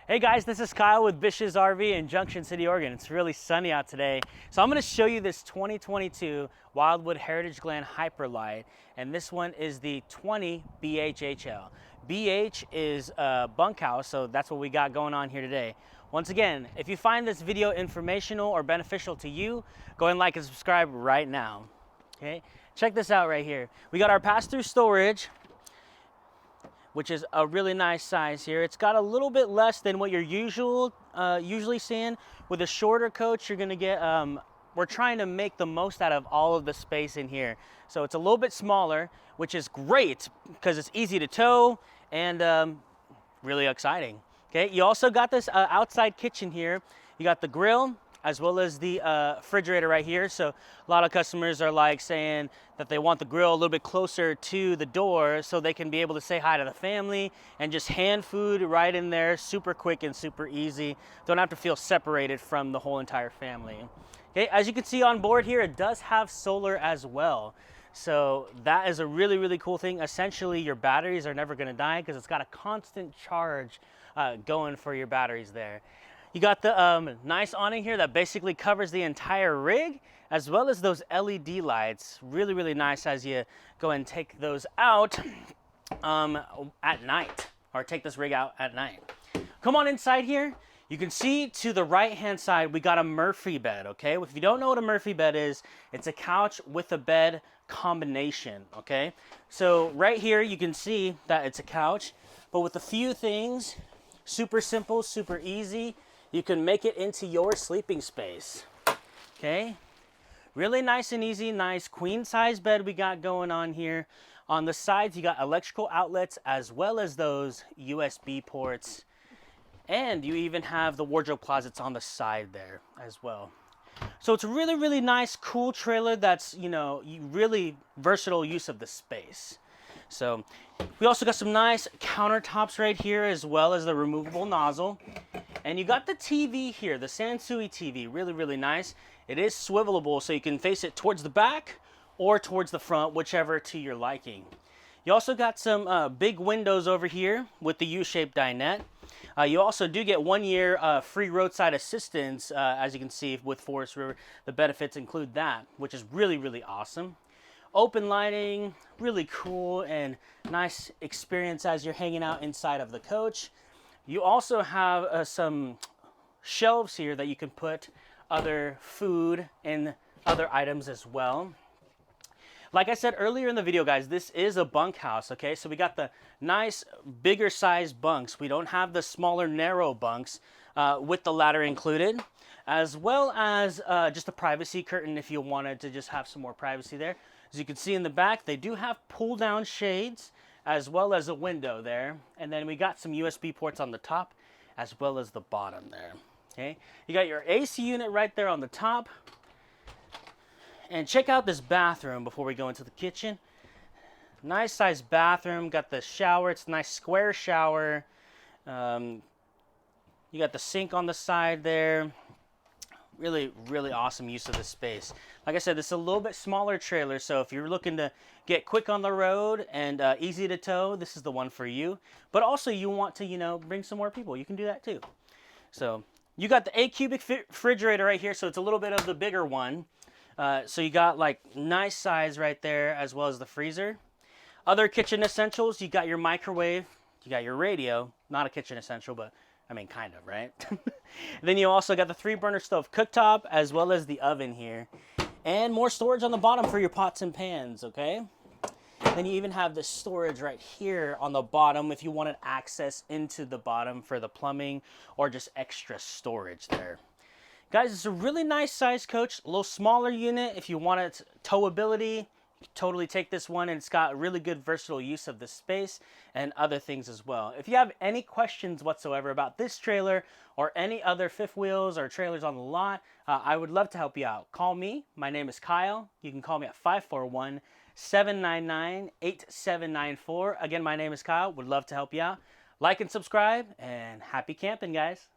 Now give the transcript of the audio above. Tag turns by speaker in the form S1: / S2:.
S1: Hey guys, this is Kyle with BISH'S RV in Junction City, Oregon. It's really sunny out today. So I'm going to show you this 2022 Wildwood Heritage Glen Hyper Lyte, and this one is the 20 BHHL. BH is Bunkhouse, so that's what we got going on here today. Once again, if you find this video informational or beneficial to you, go ahead and like and subscribe right now. Okay, check this out right here. We got our pass-through storage, which is a really nice size here. It's got a little bit less than what you're usually seeing. With a shorter coach, you're gonna get, we're trying to make the most out of all of the space in here. So it's a little bit smaller, which is great because it's easy to tow and really exciting. Okay, you also got this outside kitchen here. You got the grill, as well as the refrigerator right here. So a lot of customers are like saying that they want the grill a little bit closer to the door so they can be able to say hi to the family and just hand food right in there, super quick and super easy. Don't have to feel separated from the whole entire family. Okay, as you can see on board here, it does have solar as well. So that is a really, really cool thing. Essentially, your batteries are never gonna die because it's got a constant charge going for your batteries there. You got the nice awning here that basically covers the entire rig, as well as those LED lights. Really, really nice as you go and take those out at night, or take this rig out at night. Come on inside here. You can see to the right-hand side, we got a Murphy bed, okay? If you don't know what a Murphy bed is, it's a couch with a bed combination, okay? So right here, you can see that it's a couch, but with a few things, super simple, super easy, you can make it into your sleeping space, okay? Really nice and easy, nice queen size bed we got going on here. On the sides, you got electrical outlets as well as those USB ports. And you even have the wardrobe closets on the side there as well. So it's a really, really nice, cool trailer that's, you know, really versatile use of the space. So we also got some nice countertops right here as well as the removable nozzle. And you got the TV here, the Sansui TV, really, really nice. It is swivelable, so you can face it towards the back or towards the front, whichever to your liking. You also got some big windows over here with the U-shaped dinette. You also do get 1 year free roadside assistance, as you can see with Forest River. The benefits include that, which is really, really awesome. Open lighting, really cool and nice experience as you're hanging out inside of the coach. You also have some shelves here that you can put other food and other items as well. Like I said earlier in the video, guys, this is a bunk house, okay? So we got the nice, bigger size bunks. We don't have the smaller, narrow bunks with the ladder included, as well as just a privacy curtain if you wanted to just have some more privacy there. As you can see in the back, they do have pull-down shades, as well as a window there. And then we got some USB ports on the top, as well as the bottom there, okay? You got your AC unit right there on the top. And check out this bathroom before we go into the kitchen. Nice size bathroom, got the shower, it's a nice square shower. You got the sink on the side there. Really, really awesome use of the space. Like I said, this is a little bit smaller trailer, so if you're looking to get quick on the road and easy to tow, this is the one for you. But also you want to, you know, bring some more people, you can do that too. So you got the 8 cubic refrigerator right here, so it's a little bit of the bigger one. So you got like nice size right there, as well as the freezer. Other kitchen essentials, you got your microwave, you got your radio, not a kitchen essential, but I mean, kind of, right? Then you also got the 3-burner stove cooktop, as well as the oven here. And more storage on the bottom for your pots and pans, okay? Then you even have the storage right here on the bottom if you wanted access into the bottom for the plumbing or just extra storage there. Guys, it's a really nice size coach, a little smaller unit. If you want its towability, you can totally take this one, and it's got really good versatile use of the space and other things as well. If you have any questions whatsoever about this trailer or any other fifth wheels or trailers on the lot, I would love to help you out. Call me. My name is Kyle. You can call me at 541-799-8794. Again, my name is Kyle. Would love to help you out. Like and subscribe, and happy camping, guys.